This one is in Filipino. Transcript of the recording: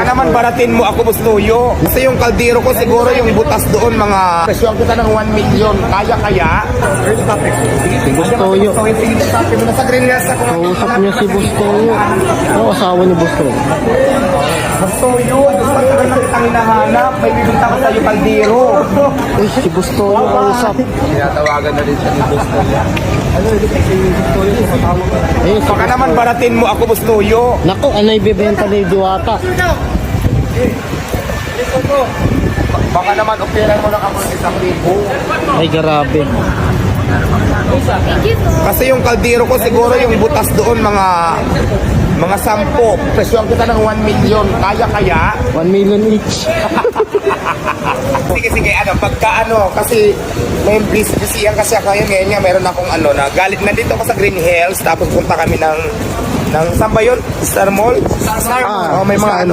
naman baratin mo ako, Bustuyo. Kasi yung kaldero ko siguro yung butas doon mga presyon kita ng 1 million. Kaya? Si Bustoyo. Nasa Green Hills ako. Kausap niya si Bustoyo. Ano asawa ni Bustoyo? Bustuyo, gusto ko na kitang hinahanap. May bibigta ko sa'yo kaldero. Uy, si Bustoyo kausap. Tinatawagan na rin siya ni Bustuyo. Ayun, si Baka naman baratin mo ako, Bustuyo. Naku, ano ibibenta ni Diwata? Baka naman operan mo na ako ng 1,000. Ay, grabe. Kasi yung kaldero ko siguro yung butas doon mga 10. Presyon kita ng 1 million. Kaya? 1 million each. Sige, pagka kasi may busy kasi ako ngayon nga, meron akong na galit, nandito ako sa Green Hills, tapos punta kami ng saan ba yun? Star Mall? Ah, may mga